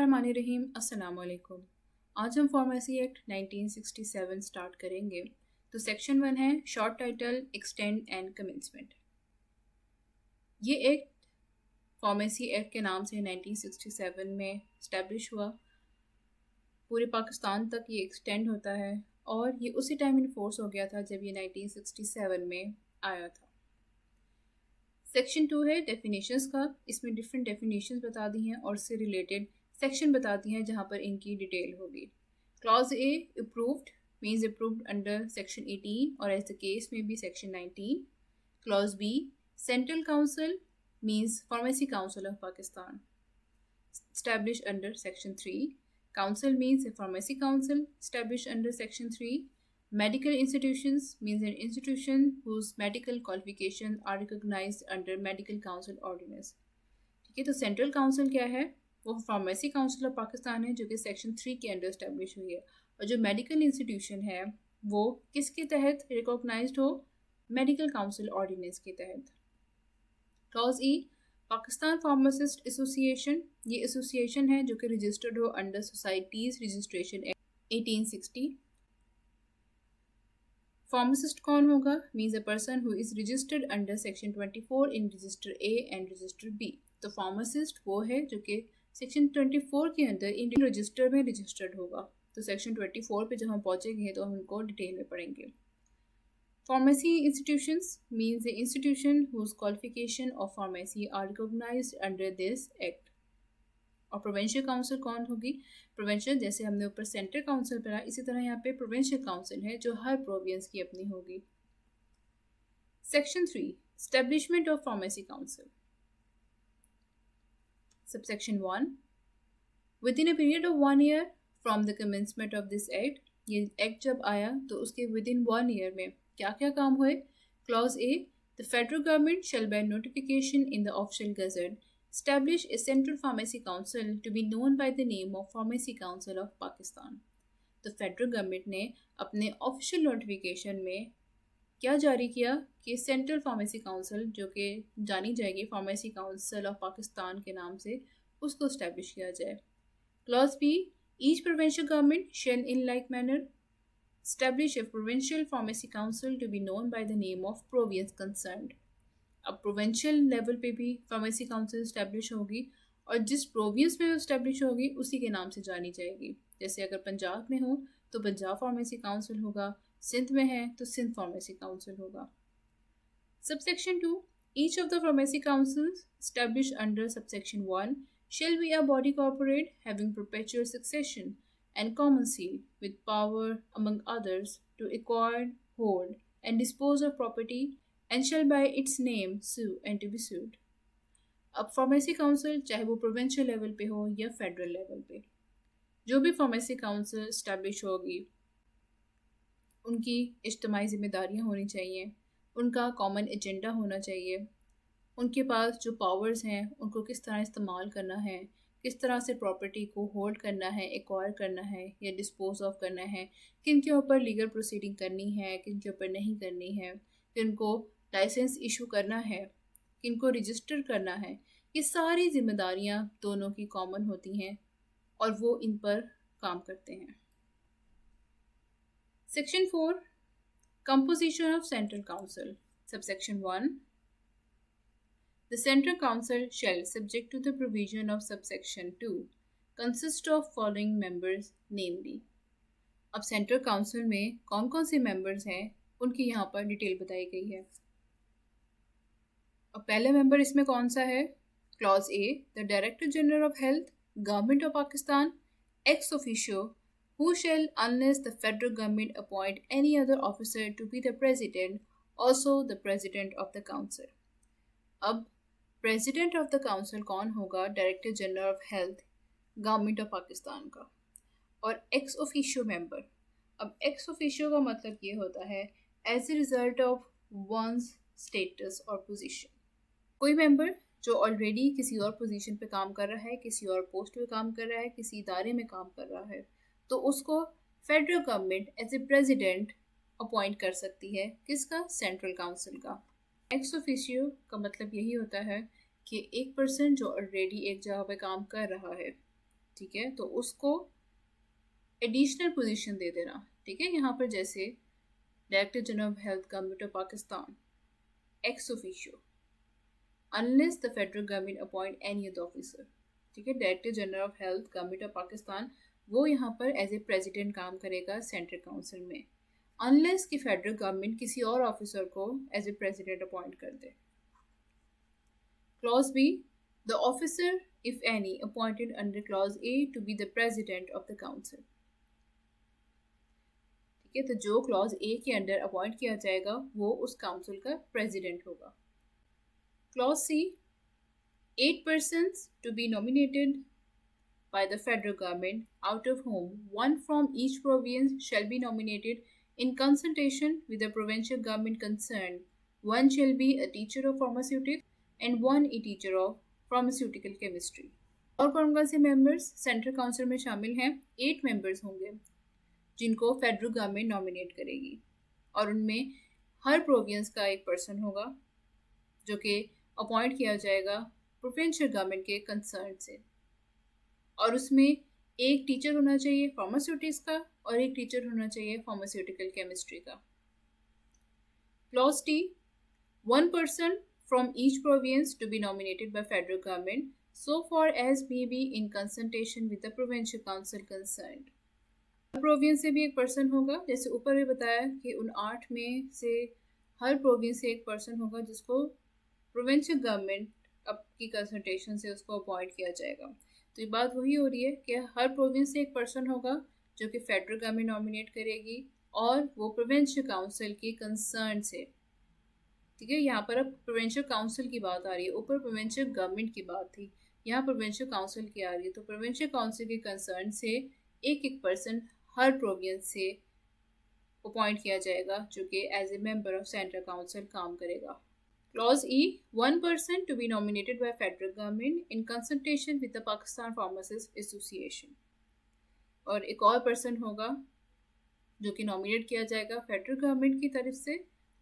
बिस्मिल्लाहिर्रहमानिर्रहीम। अस्सलाम वालेकुम। आज हम फार्मेसी एक्ट 1967 स्टार्ट करेंगे। तो सेक्शन 1 है short title, extend and commencement. ये एक्ट फार्मेसी एक्ट के नाम से 1967 में इस्टेब्लिश हुआ। पूरे पाकिस्तान तक ये एक्सटेंड होता है और ये उसी टाइम इन्फोर्स हो गया था जब ये 1967 में आया था। सेक्शन 2 है डेफिनेशंस का। इसमें डिफरेंट डेफिनेशंस बता दी हैं और इससे रिलेटेड सेक्शन बताती हैं जहाँ पर इनकी डिटेल होगी। Clause A approved means approved under section 18 और एज द केस में भी section 19। Clause B central council means pharmacy council of Pakistan established under section 3. Council means a pharmacy council established under section 3. Medical institutions means an institution whose medical qualifications are recognized under medical council ordinance. ठीक है, तो central council क्या है? वो pharmacy council of Pakistan है जो कि section 3 के अंडर इस्टेब्लिश हुई है। और जो मेडिकल इंस्टीट्यूशन है वो किसके तहत रिकॉग्नाइज्ड हो? मेडिकल काउंसिल ऑर्डिनेंस के तहत। Clause E Pakistan pharmacist association, ये एसोसिएशन है जो कि रजिस्टर्ड हो under societies registration act 1860। Pharmacist कौन होगा? Means a person who is registered under section 24 in register A and register B. तो फार्मासिस्ट वो है जो कि सेक्शन 24 के अंदर इंडियन रजिस्टर में रजिस्टर्ड होगा। तो सेक्शन 24 पे जब हम पहुंचेंगे तो हम उनको डिटेल में पढ़ेंगे। Pharmacy institutions means the institution whose qualification of pharmacy are recognized under this act. और प्रोविंशियल काउंसिल कौन होगी? प्रोविंशियल, जैसे हमने ऊपर सेंट्रल काउंसिल पढ़ा, इसी तरह यहाँ पे प्रोविंशियल काउंसिल है जो हर प्रोविंस की अपनी होगी। Section 3 establishment of pharmacy council. Subsection 1 with in a period of 1 year from the commencement of this act. ये एक्ट जब आया तो उसके विद इन 1 ईयर में क्या क्या काम हुए? Clause A the federal government shall bye notification in the official gazette establish a central pharmacy council to be known by the name of Pharmacy Council of Pakistan। तो federal government ने अपने official notification में क्या जारी किया कि central pharmacy council जो कि जानी जाएगी फार्मेसी काउंसिल ऑफ पाकिस्तान के नाम से, उसको इस्टेब्लिश किया जाए। Clause B each provincial government shall in like manner establish a provincial pharmacy council to be known by the name of province concerned। अब प्रोविंशियल लेवल पे भी फार्मेसी काउंसिल इस्टेब्लिश होगी और जिस प्रोविंस में इस्टेब्लिश होगी उसी के नाम से जानी जाएगी। जैसे अगर पंजाब में हो तो पंजाब फार्मेसी काउंसिल होगा, सिंध में है तो सिंध फार्मेसी काउंसिल होगा। Subsection 2 each of the pharmacy councils established under subsection 1 shall be a body corporate having perpetual succession and common seal with power among others to acquire, hold and dispose of property and shall by its name sue and to be sued। अब pharmacy council चाहे वो provincial level पे हो या federal level पे, जो भी pharmacy council establish होगी उनकी इज्तिमाई जिम्मेदारियाँ होनी चाहिए, उनका कॉमन एजेंडा होना चाहिए, उनके पास जो पावर्स हैं उनको किस तरह इस्तेमाल करना है, किस तरह से प्रॉपर्टी को होल्ड करना है, एक्वायर करना है या डिस्पोज ऑफ करना है, किन के ऊपर लीगल प्रोसीडिंग करनी है, किन के ऊपर नहीं करनी है, किनको लाइसेंस इशू करना है, किनको रजिस्टर करना है। ये सारी जिम्मेदारियां दोनों की कॉमन होती हैं और वो इन पर काम करते हैं। Section 4 composition of central council. Subsection 1 The Central Council shall, subject to the provision of subsection 2, consist of following members, namely। अब सेंट्रल काउंसिल में कौन कौन से मेंबर्स हैं उनकी यहाँ पर डिटेल बताई गई है। अब पहले मेंबर इसमें कौन सा है? Clause A the director general of health, government of Pakistan, ex officio who shall unless the federal government appoint any other officer to be the president, also the president of the council. अब president of the council कौन होगा? Director general of health, government of Pakistan का। और ex officio member, अब ex officio का मतलब ये होता है as a result of one's status और पोजीशन। कोई मेंबर जो ऑलरेडी किसी और पोजीशन पे काम कर रहा है, किसी और पोस्ट पे काम कर रहा है, किसी इदारे में काम कर रहा है, तो उसको federal government as a president appoint कर सकती है। किसका? सेंट्रल काउंसिल का। एक्स ऑफिशियो का मतलब यही होता है कि एक पर्सन जो ऑलरेडी एक जगह पे काम कर रहा है ठीक है, तो उसको एडिशनल पोजीशन दे देना। ठीक है, यहाँ पर जैसे director general of health government of Pakistan ex officio unless the federal government appoint any other officer. ठीक है, director general of health government of Pakistan वो यहाँ पर एज ए प्रेसिडेंट काम करेगा सेंट्रल काउंसिल में, अनलेस कि फेडरल गवर्नमेंट किसी और ऑफिसर को एज ए प्रेसिडेंट अपॉइंट कर दे। Clause B, the officer if any appointed under clause A to be the president of the council. ठीक है, तो जो क्लॉज ए के अंडर अपॉइंट किया जाएगा वो उस काउंसिल का प्रेसिडेंट होगा। Clause C, 8 persons to be nominated by the federal government, out of whom one from each province shall be nominated in consultation with the provincial government concerned. One shall be a teacher of pharmaceutics and one a teacher of pharmaceutical chemistry. और कौन से members central council में शामिल हैं? 8 members होंगे जिनको federal government nominate करेगी, और उनमें हर प्रोविंस का एक पर्सन होगा जो कि अपॉइंट किया जाएगा प्रोविंशियल गवर्नमेंट के कंसर्न से, और उसमें एक टीचर होना चाहिए फार्मास्यूटिक्स का और एक टीचर होना चाहिए फार्मास्यूटिकल केमिस्ट्री का। Clause T, 1 person from each province to be nominated by federal government so far as may be in consultation with the provincial council concerned. Province से भी एक पर्सन होगा, जैसे ऊपर भी बताया कि उन 8 में से हर प्रोविंस से एक पर्सन होगा जिसको प्रोविंशियल गवर्नमेंट की कंसल्टेशन से उसको अपॉइंट किया जाएगा। तो ये बात वही हो रही है कि हर प्रोविंस से एक पर्सन होगा जो कि फेडरल गवर्नमेंट नॉमिनेट करेगी और वो प्रोविंशियल काउंसिल की कंसर्न से। ठीक है, यहाँ पर अब प्रोविंशियल काउंसिल की बात आ रही है, ऊपर प्रोविंशियल गवर्नमेंट की बात थी, यहाँ प्रोविंशियल काउंसिल की आ रही है। तो प्रोविंशियल काउंसिल के कंसर्न से एक एक पर्सन हर प्रोविंस से अपॉइंट किया जाएगा जो कि as a member of central council काम करेगा। Clause E, 1 person to be nominated by federal government in consultation with the Pakistan Pharmacists Association। और एक और पर्सन होगा जो कि नॉमिनेट किया जाएगा फेडरल गवर्नमेंट की तरफ से,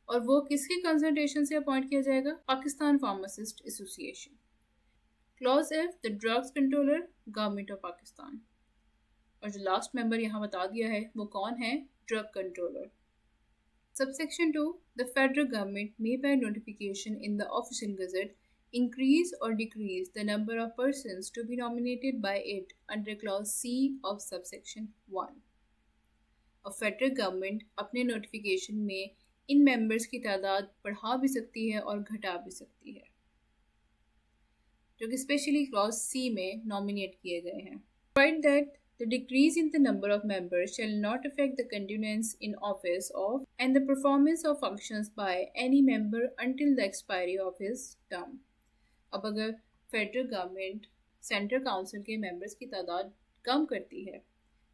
और वो किसकी कंसल्टेशन से अपॉइंट किया जाएगा? Pakistan pharmacist association. Clause F, the drugs controller government of Pakistan. और जो लास्ट मेंबर यहाँ बता दिया है वो कौन है? Drug controller. Subsection 2, the federal government may by notification in the official gazette increase or decrease the number of persons to be nominated by it under clause C of subsection 1। और federal government अपने notification में इन members की तादाद बढ़ा भी सकती है और घटा भी सकती है जो कि स्पेशली क्लॉज C में नॉमिनेट किए गए हैं। Provide that the decrease in the number of members shall not affect the continuance in office of and the performance of functions by any member until the expiry of his term। अब अगर federal government central council के members की तादाद कम करती है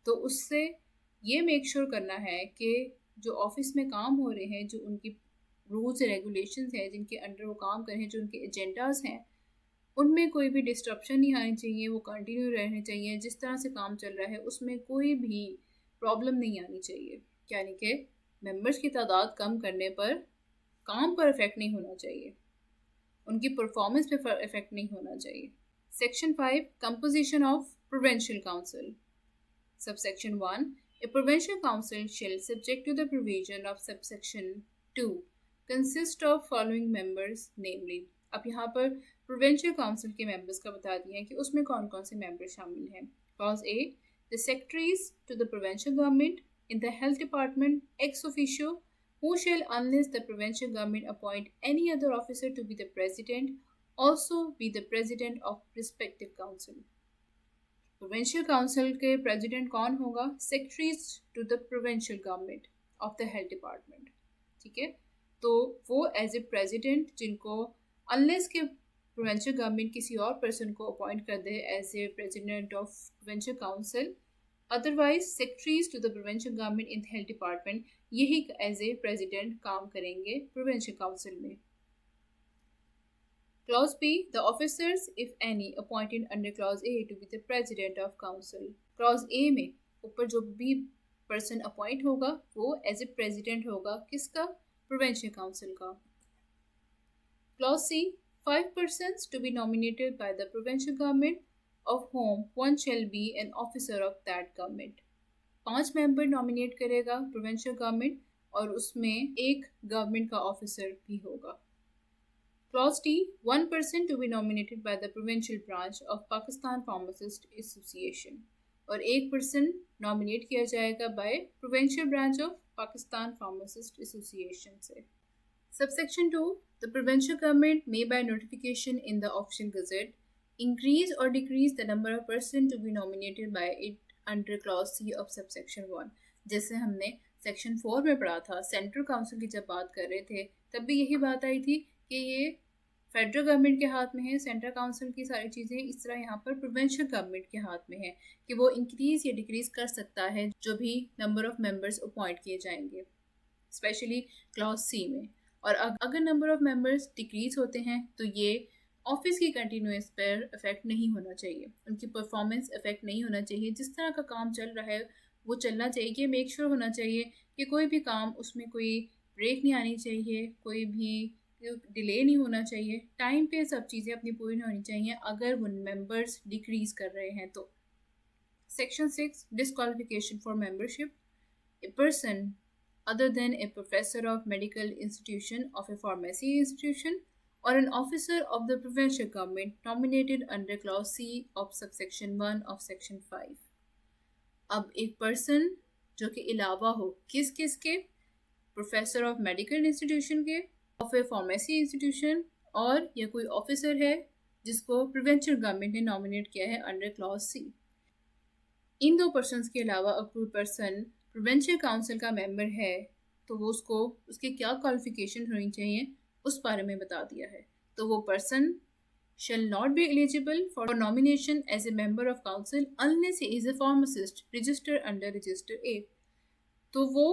तो उससे ये मेक श्योर करना है कि जो ऑफिस में काम हो रहे हैं, जो उनकी रूल्स एंड रेगुलेशंस हैं जिनके अंडर वो काम कर रहे हैं, जो उनके एजेंडाज हैं, उनमें कोई भी डिस्ट्रप्शन नहीं आनी चाहिए, वो कंटिन्यू रहने चाहिए। जिस तरह से काम चल रहा है उसमें कोई भी प्रॉब्लम नहीं आनी चाहिए, यानी कि मेंबर्स की तादाद कम करने पर काम पर इफेक्ट नहीं होना चाहिए, उनकी परफॉर्मेंस पे इफेक्ट नहीं होना चाहिए। Section 5, composition of provincial council. Subsection 1, a provincial council shall subject to the provision of subsection 2 consist of following members namely। अब यहाँ पर प्रोविंशियल काउंसिल के मेंबर्स का बता दिया है कि उसमें कौन कौन से मेंबर शामिल हैं। Clause A, the secretaries to the provincial government in the health department ex officio who shall unless the provincial government appoint any other officer to be the president also be the president of respective council। Provincial council के president कौन होगा? Secretaries to the provincial government of the health department. ठीक है, तो वो as a president जिनको unless के provincial government किसी और पर्सन को अपॉइंट कर दे as a president of provincial council, otherwise secretaries to the provincial government in health department यही एज ए प्रेसिडेंट काम करेंगे प्रोविंशियल काउंसिल में। Clause B, the officers, if any, appointed under Clause A to be the president of council। Clause A में ऊपर जो भी person appoint होगा वो एज ए प्रेसिडेंट होगा किसका? प्रोविंशियल काउंसिल का। Clause C, 5 persons to be nominated by the provincial government of whom one shall be an officer of that government. 5 member nominate करेगा प्रोविंशियल गवर्नमेंट और उसमें एक government का ऑफिसर भी होगा. Clause D, one person to be nominated by the provincial branch of Pakistan Pharmacist Association और एक person nominate किया जाएगा by provincial branch of Pakistan pharmacist association से. Subsection 2, the provincial government may by notification in the official gazette increase or decrease the number of person to be nominated by it under clause C of subsection 1. जैसे हमने section 4 में पढ़ा था, central council की जब बात कर रहे थे तब भी यही बात आई थी कि ये फेडरल गवर्नमेंट के हाथ में है, सेंट्रल काउंसिल की सारी चीज़ें. इस तरह यहाँ पर प्रोविंशियल गवर्नमेंट के हाथ में है कि वो इंक्रीज या डिक्रीज कर सकता है जो भी नंबर ऑफ मेंबर्स अपॉइंट किए जाएंगे, स्पेशली क्लॉज सी में. और अगर नंबर ऑफ मेंबर्स डिक्रीज होते हैं तो ये ऑफिस की कंटिन्यूस पर इफेक्ट नहीं होना चाहिए, उनकी परफॉर्मेंस इफेक्ट नहीं होना चाहिए. जिस तरह का काम चल रहा है वो चलना चाहिए. कि मेक श्योर होना चाहिए कि कोई भी काम उसमें कोई ब्रेक नहीं आनी चाहिए, कोई भी डिले नहीं होना चाहिए, टाइम पे सब चीज़ें अपनी पूरी होनी चाहिए अगर वो मेंबर्स डिक्रीज कर रहे हैं तो. Section 6, disqualification for membership. A person other than a professor of medical institution of a pharmacy institution or an officer of the provincial government nominated under clause C of subsection 1 of section 5. अब एक person जो कि अलावा हो किस किस के, professor of medical institution के, ऑफ ए फार्मेसी इंस्टीट्यूशन, और या कोई ऑफिसर है जिसको प्रोविंशियल गवर्नमेंट ने नॉमिनेट किया है अंडर क्लॉज सी. इन दो पर्सनस के अलावा अब कोई पर्सन प्रोविंशियल काउंसिल का मेंबर है तो वो उसको उसकी क्या क्वालिफिकेशन होनी चाहिए उस बारे में बता दिया है. तो वो person shall not be eligible for nomination as a member of council unless he is a pharmacist registered under register A. तो वो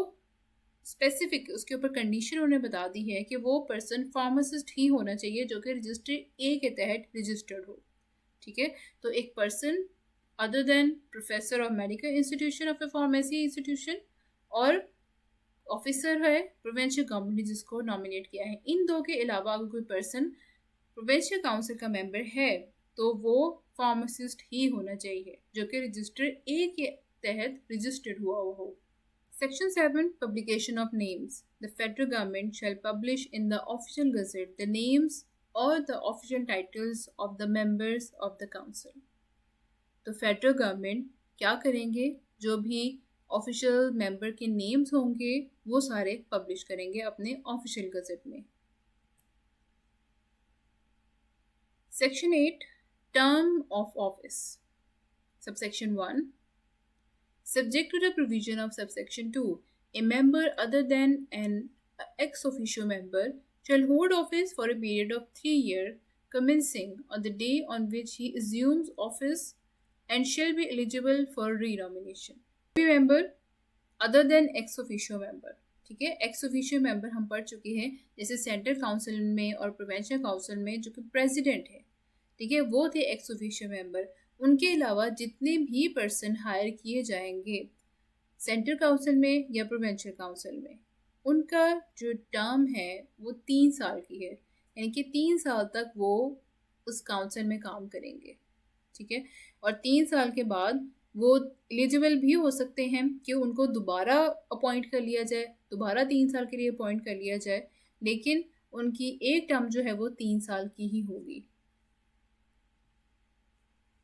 स्पेसिफिक उसके ऊपर कंडीशन उन्होंने बता दी है कि वो पर्सन फार्मासिस्ट ही होना चाहिए जो कि रजिस्टर ए के तहत रजिस्टर्ड हो. ठीक है, तो एक person other than professor of medical institution of A pharmacy institution और ऑफिसर है प्रोविंशियल गवर्नमेंट ने जिसको नॉमिनेट किया है. इन दो के अलावा अगर कोई पर्सन प्रोविंशियल काउंसिल का मेंबर है तो वो फार्मासिस्ट ही होना चाहिए जो कि रजिस्टर ए के तहत रजिस्टर्ड हुआ हो. Section 7, Publication of Names. The federal government shall publish in the official gazette the names or the official titles of the members of the council. तो फेडरल गवर्नमेंट क्या करेंगे, जो भी ऑफिशियल मेंबर के नेम्स होंगे वो सारे पब्लिश करेंगे अपने ऑफिशियल गजट में. Section 8, term of office. Subsection 1, subject to the provision of subsection 2, a member other than an ex officio member shall hold office for a period of 3 years commencing on the day on which he assumes office and shall be eligible for renomination. Member other than ex officio member. ठीक है, x officio member हम पढ़ चुके हैं जैसे central council में और provincial council में जो कि प्रेसिडेंट है. ठीक है, वो थे एक्स ऑफिशियो मेंबर. उनके अलावा जितने भी पर्सन हायर किए जाएंगे सेंट्रल काउंसिल में या प्रोविंशियल काउंसिल में, उनका जो टर्म है वो 3 साल की है, यानी कि 3 साल तक वो उस काउंसिल में काम करेंगे. ठीक है, और 3 साल के बाद वो एलिजिबल भी हो सकते हैं कि उनको दोबारा अपॉइंट कर लिया जाए, दोबारा 3 साल के लिए अपॉइंट कर लिया जाए, लेकिन उनकी एक टर्म जो है वो 3 साल की ही होगी.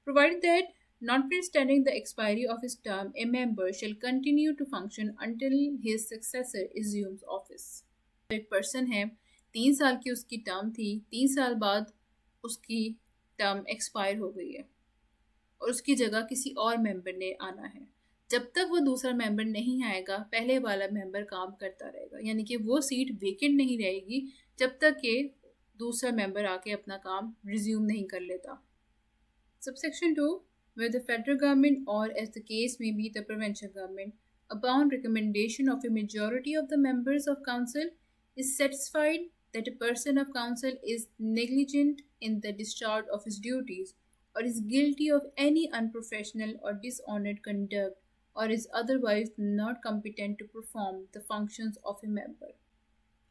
Provided that, notwithstanding the expiry of his term, a member shall continue to function until his successor assumes office. एक पर्सन है, 3 साल की उसकी टर्म थी, 3 साल बाद उसकी टर्म एक्सपायर हो गई है और उसकी जगह किसी और मेंबर ने आना है. जब तक वो दूसरा मेंबर नहीं आएगा पहले वाला मेंबर काम करता रहेगा, यानी कि वो सीट वेकेंट नहीं रहेगी जब तक कि दूसरा मेंबर आके अपना काम रिज्यूम नहीं कर लेता. Subsection 2, where the federal government or as the case may be the provincial government, upon recommendation of a majority of the members of council, is satisfied that a person of council is negligent in the discharge of his duties or is guilty of any unprofessional or dishonored conduct or is otherwise not competent to perform the functions of a member.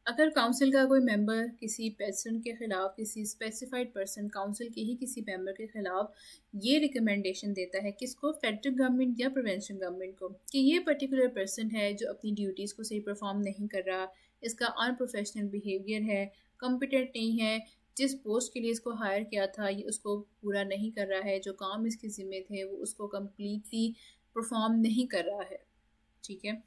अगर council का कोई member किसी person के खिलाफ, किसी specified person council के ही किसी member के खिलाफ ये रिकमेंडेशन देता है, किसको, फेडरल गवर्नमेंट या प्रोविंशियल गवर्नमेंट को, कि ये पर्टिकुलर पर्सन है जो अपनी ड्यूटीज़ को सही परफॉर्म नहीं कर रहा, इसका अनप्रोफेशनल बिहेवियर है, कॉम्पिटेंट नहीं है, जिस पोस्ट के लिए इसको हायर किया था ये उसको पूरा नहीं कर रहा है, जो काम इसके ज़िम्मे थे वो उसको कम्प्लीटली परफॉर्म नहीं कर रहा है, ठीक है,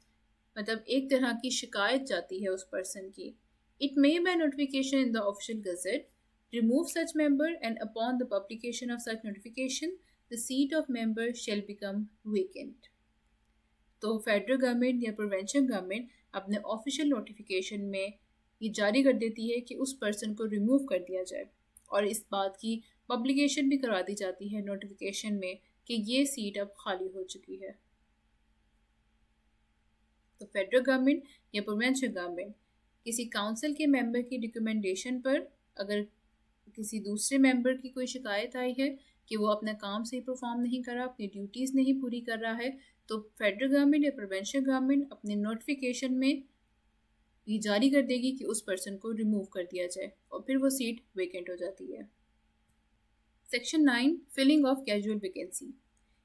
मतलब एक तरह की शिकायत जाती है उस पर्सन की। It may by notification in the official gazette remove such member and upon the publication of such notification the seat of member shall become vacant. तो फेडरल गवर्नमेंट या प्रोविंशियल गवर्नमेंट अपने ऑफिशियल नोटिफिकेशन में ये जारी कर देती है कि उस पर्सन को रिमूव कर दिया जाए, और इस बात की पब्लिकेशन भी करवा दी जाती है नोटिफिकेशन में कि ये सीट अब खाली हो चुकी है। तो फेडरल गवर्नमेंट या प्रोविंशियल गवर्नमेंट किसी काउंसिल के मेंबर की रिकमेंडेशन पर अगर किसी दूसरे मेंबर की कोई शिकायत आई है कि वो अपना काम सही परफॉर्म नहीं कर रहा, अपनी ड्यूटीज़ नहीं पूरी कर रहा है, तो फेडरल गवर्नमेंट या प्रोविंशियल गवर्नमेंट अपने नोटिफिकेशन में ये जारी कर देगी कि उस पर्सन को रिमूव कर दिया जाए और फिर वो सीट वेकेंट हो जाती है। Section 9 filling of casual vacancy.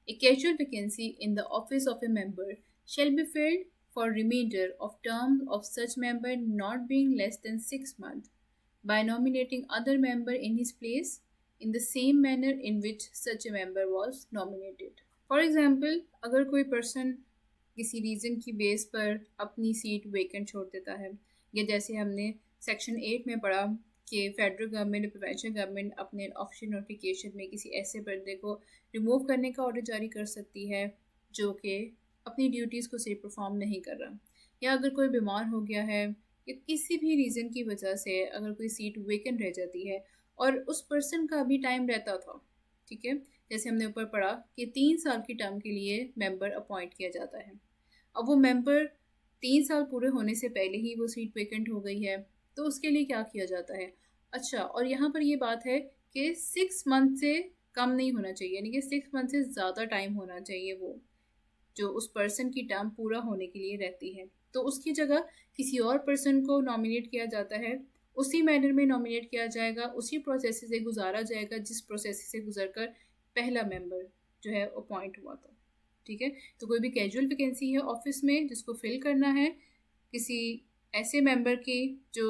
A casual vacancy in the office of a member shall be filled for remainder of term of such member not being less than 6 months by nominating other member in his place in the same manner in which such a member was nominated. For example, अगर कोई person किसी reason की base पर अपनी seat vacant छोड़ देता है, या जैसे हमने सेक्शन 8 में पढ़ा कि फेडरल गवर्नमेंट और प्रोविंशियल गवर्नमेंट अपने ऑफिशियल नोटिफिकेशन में किसी ऐसे बंदे को रिमूव करने का ऑर्डर जारी कर सकती है जो कि अपनी ड्यूटीज़ को सही परफॉर्म नहीं कर रहा, या अगर कोई बीमार हो गया है या किसी भी रीज़न की वजह से अगर कोई सीट वेकेंट रह जाती है और उस पर्सन का भी टाइम रहता था, ठीक है, जैसे हमने ऊपर पढ़ा कि 3 साल की टर्म के लिए मेंबर अपॉइंट किया जाता है। अब वो मेंबर 3 साल पूरे होने से पहले ही वो सीट वेकेंट हो गई है, तो उसके लिए क्या किया जाता है। अच्छा, और यहाँ पर ये बात है कि 6 मंथ से कम नहीं होना चाहिए, यानी कि 6 मंथ से ज़्यादा टाइम होना चाहिए वो जो उस पर्सन की टर्म पूरा होने के लिए रहती है, तो उसकी जगह किसी और पर्सन को नॉमिनेट किया जाता है, उसी मैनर में नॉमिनेट किया जाएगा, उसी प्रोसेस से गुजारा जाएगा जिस प्रोसेस से गुजर कर पहला मेंबर जो है अपॉइंट हुआ था, ठीक है। तो कोई भी कैजुअल वैकेंसी है ऑफिस में जिसको फिल करना है किसी ऐसे मेंबर की जो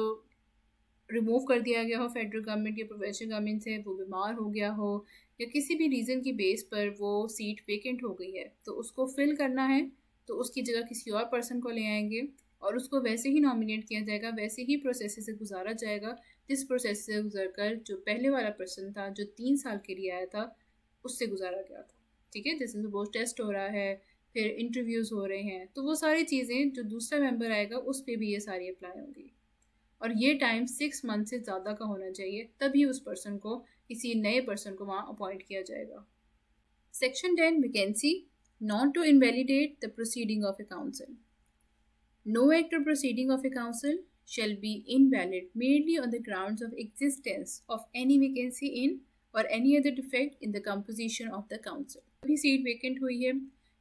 रिमूव कर दिया गया हो फेडरल गवर्नमेंट या प्रोविंशियल गवर्नमेंट से, वो बीमार हो गया हो या किसी भी रीज़न की बेस पर वो सीट वेकेंट हो गई है, तो उसको फिल करना है, तो उसकी जगह किसी और पर्सन को ले आएंगे और उसको वैसे ही नॉमिनेट किया जाएगा, वैसे ही प्रोसेस से गुजारा जाएगा जिस प्रोसेस से गुजर कर जो पहले वाला पर्सन था जो 3 साल के लिए आया था उससे गुजारा गया था, ठीक है। जैसे सपोज टेस्ट हो रहा है, फिर इंटरव्यूज़ हो रहे हैं, तो वो सारी चीज़ें जो दूसरा मेंबर आएगा उस पर भी ये सारी अप्लाई होंगी, और ये टाइम 6 मंथ से ज़्यादा का होना चाहिए, तभी उस पर्सन को किसी नए पर्सन को वहाँ अपॉइंट किया जाएगा। Section 10 vacancy not to invalidate the proceeding of a council. No act or proceeding of a council shall be invalid merely on the grounds of existence of any vacancy in or any other defect in the composition of the council। कोई seat vacant हुई है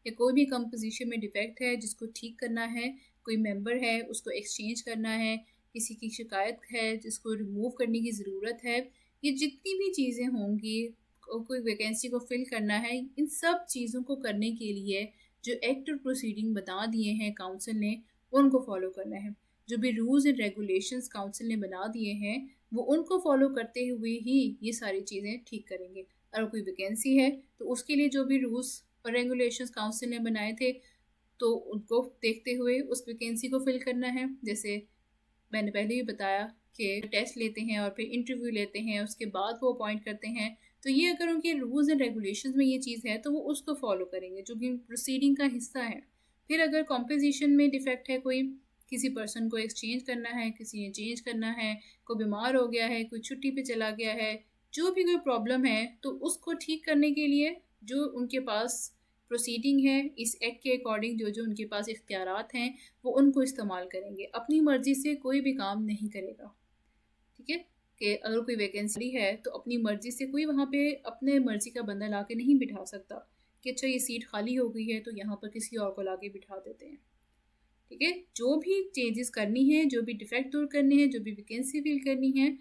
या कोई भी composition में defect है जिसको ठीक करना है, कोई मेंबर है उसको एक्सचेंज करना है, किसी की शिकायत है जिसको रिमूव करने की ज़रूरत है, ये जितनी भी चीज़ें होंगी कोई वैकेंसी को फिल करना है, इन सब चीज़ों को करने के लिए जो एक्ट और प्रोसीडिंग बता दिए हैं काउंसिल ने उनको फॉलो करना है। जो भी रूल्स एंड रेगुलेशंस काउंसिल ने बना दिए हैं वो उनको फॉलो करते हुए ही ये सारी चीज़ें ठीक करेंगे। अगर कोई वैकेंसी है तो उसके लिए जो भी रूल्स और रेगुलेशंस काउंसिल ने बनाए थे तो उनको देखते हुए उस वैकेंसी को फिल करना है। जैसे मैंने पहले ही बताया कि टेस्ट लेते हैं और फिर इंटरव्यू लेते हैं, उसके बाद वो अपॉइंट करते हैं, तो ये अगर उनके रूल्स एंड रेगुलेशंस में ये चीज़ है तो वो उसको फॉलो करेंगे जो कि प्रोसीडिंग का हिस्सा है। फिर अगर कॉम्पोजिशन में डिफेक्ट है, कोई किसी पर्सन को एक्सचेंज करना है, किसी ने चेंज करना है, कोई बीमार हो गया है, कोई छुट्टी पे चला गया है, जो भी कोई प्रॉब्लम है तो उसको ठीक करने के लिए जो उनके पास प्रोसीडिंग है इस एक्ट के अकॉर्डिंग जो जो उनके पास इख्तियारात हैं वो उनको इस्तेमाल करेंगे, अपनी मर्ज़ी से कोई भी काम नहीं करेगा, ठीक है। कि अगर कोई वैकेंसी है तो अपनी मर्ज़ी से कोई वहाँ पे अपने मर्ज़ी का बंदा ला के नहीं बिठा सकता कि अच्छा ये सीट खाली हो गई है तो यहाँ पर किसी और को ला के बिठा देते हैं, ठीक है, जो भी चेंजेस करनी है, जो भी डिफेक्ट दूर करने हैं, जो भी वैकेंसी फिल करनी है,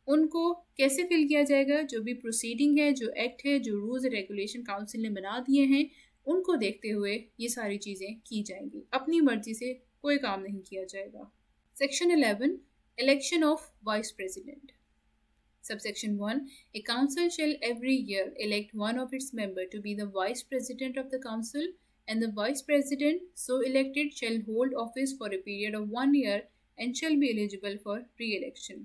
उनको कैसे फिल किया जाएगा, जो भी प्रोसीडिंग है, जो एक्ट है, जो रूल्स रेगुलेशन काउंसिल ने बना दिए हैं, उनको देखते हुए ये सारी चीज़ें की जाएंगी। अपनी मर्जी से कोई काम नहीं किया जाएगा। Section 11, election of vice president. Subsection 1. A council shall every year elect one of its members to be the vice president of the council, and the vice president so elected shall hold office for a period of 1 year and shall be eligible for re-election.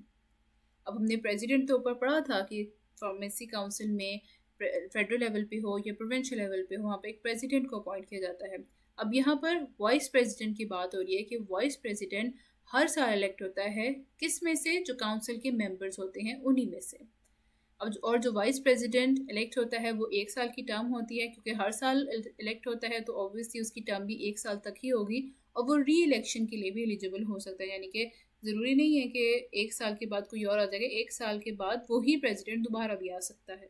अब हमने president तो ऊपर पढ़ा था कि pharmacy council में federal level पे हो या प्रोविंशियल लेवल पे हो, वहाँ पे एक प्रेसिडेंट को अपॉइंट किया जाता है। अब यहाँ पर वाइस प्रेसिडेंट की बात हो रही है कि वाइस प्रेसिडेंट हर साल इलेक्ट होता है, किस में से, जो काउंसिल के मेंबर्स होते हैं उन्हीं में से। अब और जो वाइस प्रेसिडेंट इलेक्ट होता है वो 1 साल की टर्म होती है, क्योंकि हर साल इलेक्ट होता है तो ऑब्वियसली उसकी टर्म भी 1 साल तक ही होगी, और वो री इलेक्शन के लिए भी एलिजिबल हो सकता है। यानी कि ज़रूरी नहीं है कि 1 साल के बाद कोई और आ जाएगा, 1 साल के बाद वही प्रेसिडेंट दोबारा भी आ सकता है।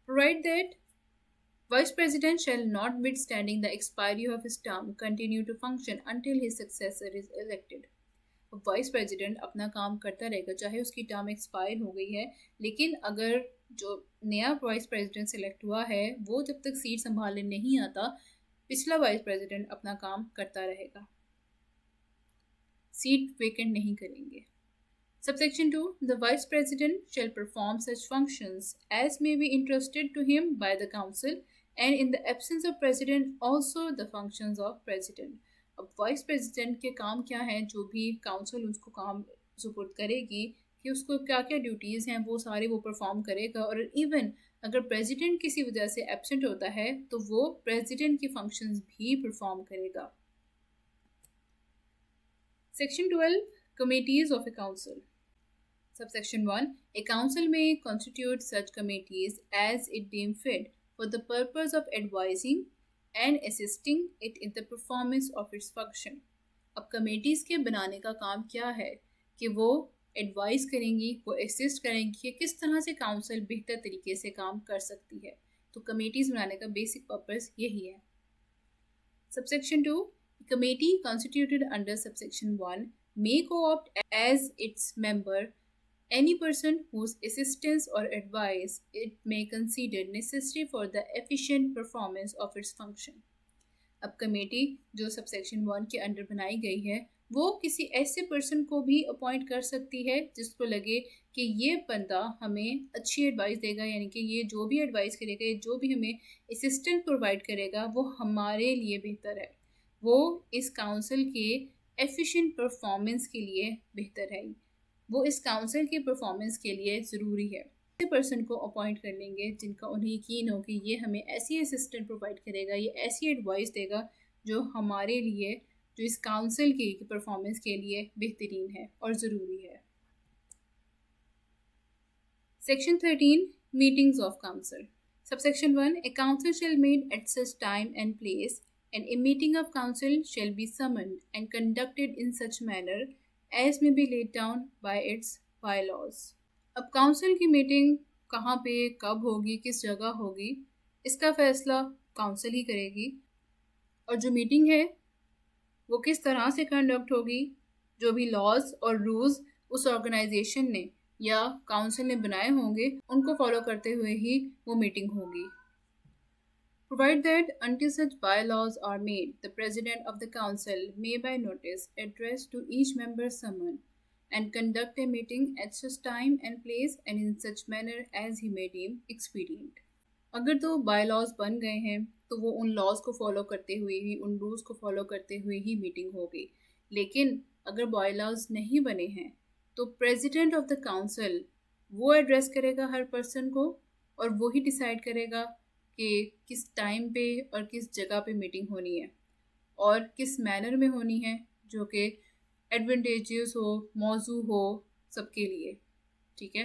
Provide that Vice President shall notwithstanding the expiry of his term continue to function until his successor is elected. Vice president अपना काम करता रहेगा चाहे उसकी टर्म एक्सपायर हो गई है, लेकिन अगर जो नया वाइस प्रेसिडेंट सेलेक्ट हुआ है वो जब तक सीट संभालने नहीं आता, पिछला वाइस प्रेसिडेंट अपना काम करता रहेगा, सीट वेकेंट नहीं करेंगे। Subsection 2. The Vice President shall perform such functions as may be entrusted to him by the Council, and in the absence of President also the functions of President. अब vice president के काम क्या हैं, जो भी council उसको काम सुपुर्द करेगी कि उसको क्या क्या ड्यूटीज़ हैं वो सारे वो परफॉर्म करेगा, और इवन अगर प्रेसिडेंट किसी वजह से एब्सेंट होता है तो वो प्रेसिडेंट के फंक्शंस भी परफॉर्म करेगा। Section 12. Committees of a Council. Subsection 1. A council may constitute such committees as it deem fit for the purpose of advising and assisting it in the performance of its function. अब committees के बनाने का काम क्या है कि वो advice करेंगी, वो असिस्ट करेंगी कि किस तरह से काउंसिल बेहतर तरीके से काम कर सकती है। तो कमेटीज़ बनाने का बेसिक पर्पस यही है। Subsection 2. A committee constituted under Subsection 1 may co-opt as its member any person whose assistance or advice it may consider necessary for the efficient performance of its function. अब committee जो subsection 1 के under बनाई गई है वो किसी ऐसे person को भी अपॉइंट कर सकती है जिसको लगे कि ये बंदा हमें अच्छी एडवाइस देगा, यानी कि ये जो भी एडवाइस करेगा, ये जो भी हमें असिस्टेंट प्रोवाइड करेगा वो हमारे लिए बेहतर है, वो इस काउंसिल के एफिशिएंट परफॉर्मेंस के लिए बेहतर है, वो इस काउंसिल की परफॉर्मेंस के लिए ज़रूरी है। ऐसे पर्सन को अपॉइंट कर लेंगे जिनका उन्हें यकीन हो कि ये हमें ऐसी असिस्टेंट प्रोवाइड करेगा, ये ऐसी एडवाइस देगा जो हमारे लिए, जो इस काउंसिल की परफॉर्मेंस के लिए बेहतरीन है और ज़रूरी है। Section 13. Meetings of council. Subsection 1. A council shall meet at such time and place, and a meeting of council shall be summoned and conducted in such manner as may be laid down by its bylaws. अब council की meeting कहाँ पे, कब होगी, किस जगह होगी, इसका फैसला काउंसिल ही करेगी, और जो मीटिंग है वो किस तरह से कंडक्ट होगी, जो भी लॉज और रूल्स उस ऑर्गेनाइजेशन ने या काउंसिल ने बनाए होंगे उनको फॉलो करते हुए ही वो मीटिंग होगी। Provide that until such bylaws are made, the President of the Council may by notice address to each member summoned and conduct a meeting at such time and place and in such manner as he may deem expedient. अगर तो bylaws बन गए हैं तो वो उन laws को follow करते हुए ही, उन rules को follow करते हुए ही meeting होगी, लेकिन अगर bylaws नहीं बने हैं तो President of the Council वो address करेगा हर person को, और वो ही decide करेगा कि किस टाइम पे और किस जगह पे मीटिंग होनी है और किस मैनर में होनी है, जो कि एडवांटेजियस हो, मौजू हो सबके लिए। ठीक है,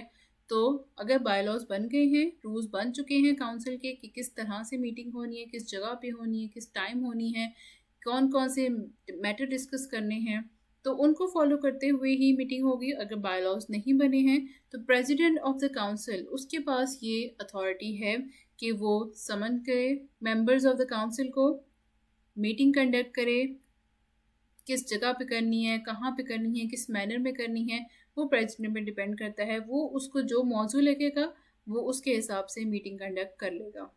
तो अगर बायलॉज बन गए हैं, रूल्स बन चुके हैं काउंसिल के कि किस तरह से मीटिंग होनी है, किस जगह पे होनी है, किस टाइम होनी है, कौन कौन से मैटर डिस्कस करने हैं, तो उनको फॉलो करते हुए ही मीटिंग होगी। अगर बायलॉज नहीं बने हैं तो प्रेसिडेंट ऑफ द काउंसिल उसके पास ये अथॉरिटी है कि वो समन करे मेंबर्स ऑफ द काउंसिल को, मीटिंग कंडक्ट करे, किस जगह पे करनी है, कहाँ पे करनी है, किस मैनर में करनी है, वो प्रेसिडेंट पे डिपेंड करता है। वो उसको जो मौजू लगेगा वो उसके हिसाब से मीटिंग कंडक्ट कर लेगा।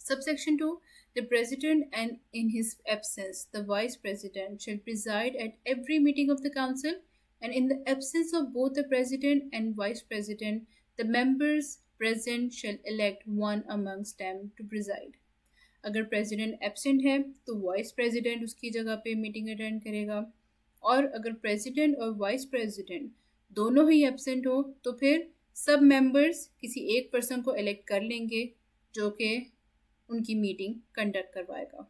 Subsection 2. The President and in his absence, the Vice President shall preside at every meeting of the Council, and in the absence of both the President and Vice President, the members present shall elect one amongst them to preside. अगर president absent है तो vice president उसकी जगह पे meeting attend करेगा, और अगर president और वाइस प्रेसिडेंट दोनों ही एब्सेंट हो तो फिर सब मेंबर्स किसी एक पर्सन को इलेक्ट कर लेंगे जो कि उनकी मीटिंग कंडक्ट करवाएगा।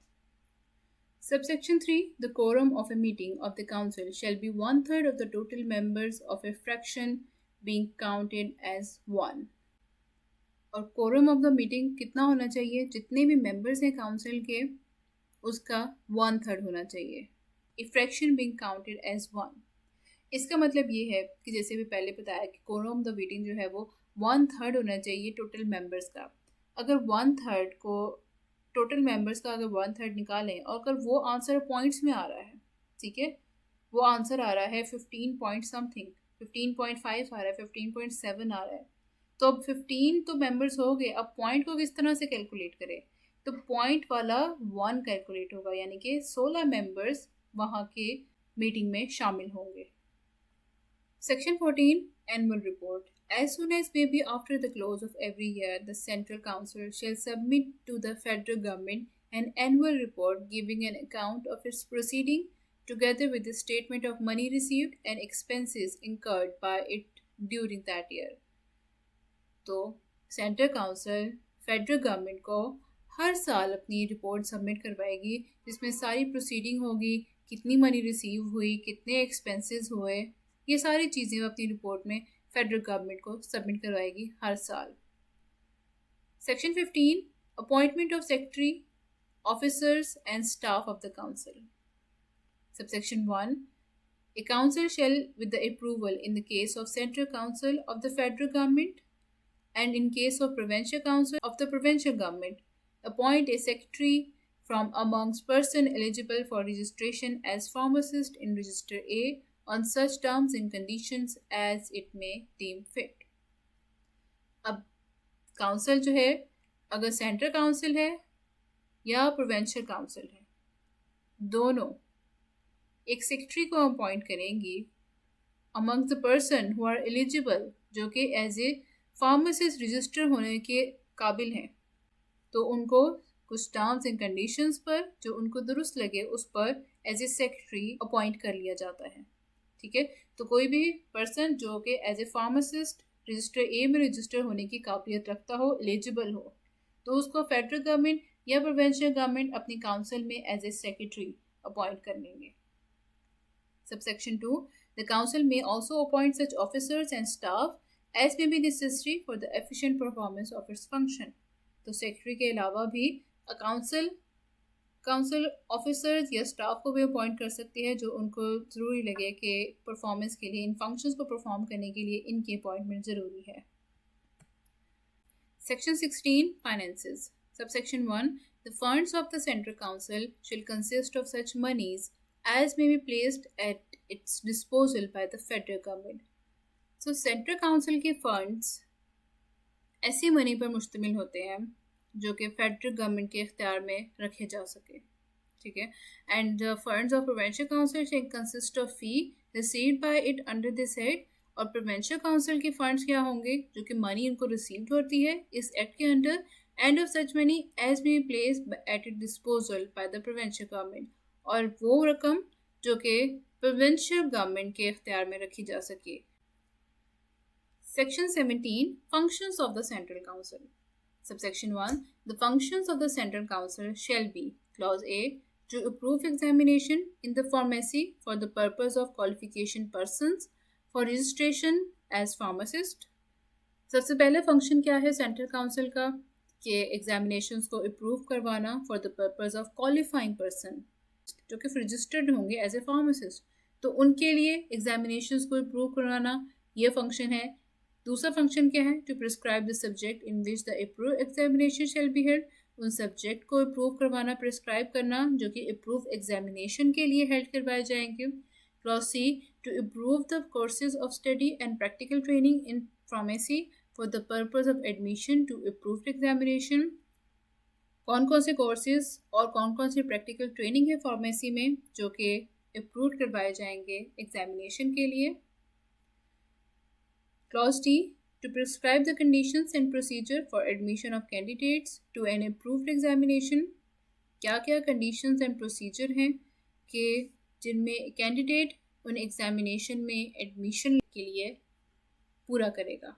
Subsection 3. The quorum of a meeting of the council shall be 1/3 of the total members of a fraction being counted as one. और quorum of the meeting कितना होना चाहिए? जितने भी members हैं council के उसका 1/3 होना चाहिए। A fraction being counted as one. इसका मतलब ये है कि जैसे भी पहले बताया कि quorum of the meeting जो है वो 1/3 होना चाहिए टोटल मेंबर्स का। अगर 1/3 को टोटल मेंबर्स का अगर 1/3 निकालें और अगर वो आंसर पॉइंट्स में आ रहा है, ठीक है, वो आंसर आ रहा है 15 पॉइंट समथिंग, 15.5 आ रहा है, 15.7 आ रहा है, तो अब 15 तो मेंबर्स हो गए। अब पॉइंट को किस तरह से कैलकुलेट करें? तो पॉइंट वाला 1 कैलकुलेट होगा, यानी कि 16 मेंबर्स वहाँ के मीटिंग में शामिल होंगे। Section 14. Annual Report. As soon as may be after the close of every year, the Central Council shall submit to the federal government an annual report giving an account of its proceeding, together with the statement of money received and expenses incurred by it during that year. तो central council federal government को हर साल अपनी report submit करवाएगी जिसमें सारी proceeding होगी, कितनी money receive हुई, कितने एक्सपेंसेस हुए, ये सारी चीज़ें अपनी रिपोर्ट में फेडरल गवर्नमेंट को सबमिट करवाएगी हर साल। Section 15. Appointment of secretary, officers and staff of the council. Subsection 1. A council shall, with the approval in the case of Central Council of the federal government and in case of Provincial Council of the provincial government, appoint a secretary from amongst persons eligible for registration as pharmacist in Register A on such terms and conditions as it may deem fit. अब council जो है, अगर central council है या provincial council है, दोनों एक secretary को अपॉइंट करेंगी among the person who are eligible, जो कि एज ए फार्मासिस्ट रजिस्टर होने के काबिल हैं, तो उनको कुछ टर्म्स एंड कंडीशंस पर जो उनको दुरुस्त लगे उस पर एज ए सेक्रेटरी अपॉइंट कर लिया जाता है। ठीक है, तो कोई भी पर्सन जो कि एज ए फार्मासिस्ट रजिस्टर ए में रजिस्टर होने की काबिलियत रखता हो, एलिजिबल हो, तो उसको फेडरल गवर्नमेंट या प्रोविंशियल गवर्नमेंट अपनी काउंसिल में एज ए सेक्रेटरी अपॉइंट कर लेंगे। Subsection 2. The council may also appoint such officers and staff as may be necessary for the efficient performance of its function. तो secretary के अलावा भी council officers या staff को भी अपॉइंट कर सकती है जो उनको ज़रूरी लगे कि परफॉर्मेंस के लिए, इन फंक्शंस को परफॉर्म करने के लिए इनकी अपॉइंटमेंट ज़रूरी है। Section 16. Finances. Subsection 1. The funds of the Central Council shall consist of such monies as may be placed at its disposal by the federal government. So Central Council के funds ऐसी money पर मुश्तमिल होते हैं जो कि फेडरल गवर्नमेंट के इख्तियार में रखे जा सके। ठीक है, and the funds of provincial council shell consist of fee received by it under this head. और प्रोविंशियल काउंसिल के फंड्स क्या होंगे? जो कि मनी उनको रिसीव्ड होती है इस एक्ट के under, and of such money as may be placed at it disposal by the provincial government, और वो रकम जो कि प्रोविंशियल गवर्नमेंट के इख्तियार में रखी जा सके। Section 17. Functions of the Central Council. Subsection 1. The functions of the Central Council shall be: Clause A. To approve examination in the pharmacy for the purpose of qualification persons for registration as pharmacist. सबसे पहले function क्या है central council का? कि examinations को approve करवाना for the purpose of qualifying person जो कि रजिस्टर्ड होंगे एज ए फार्मासिस्ट, तो उनके लिए एग्जामिनेशंस को अप्रूव करवाना ये फंक्शन है। दूसरा फंक्शन क्या है? To prescribe the subject in which the approve examination shall be held, उन सब्जेक्ट को अप्रूव करवाना, प्रिस्क्राइब करना जो कि अप्रूव एग्जामिनेशन के लिए हेल्ड करवाए जाएंगे। Clause C, to approve the courses of study and practical training in pharmacy for the purpose of admission to approved examination. कौन कौन से कोर्सेज और कौन कौन सी प्रैक्टिकल ट्रेनिंग है फार्मेसी में जो कि अप्रूव करवाए जाएंगे एग्जामिनेशन के लिए। Clause T, to prescribe the conditions and procedure for admission of candidates to an approved examination। क्या क्या conditions and procedure हैं कि जिनमें कैंडिडेट उन एग्जामिनेशन में एडमिशन के लिए पूरा करेगा।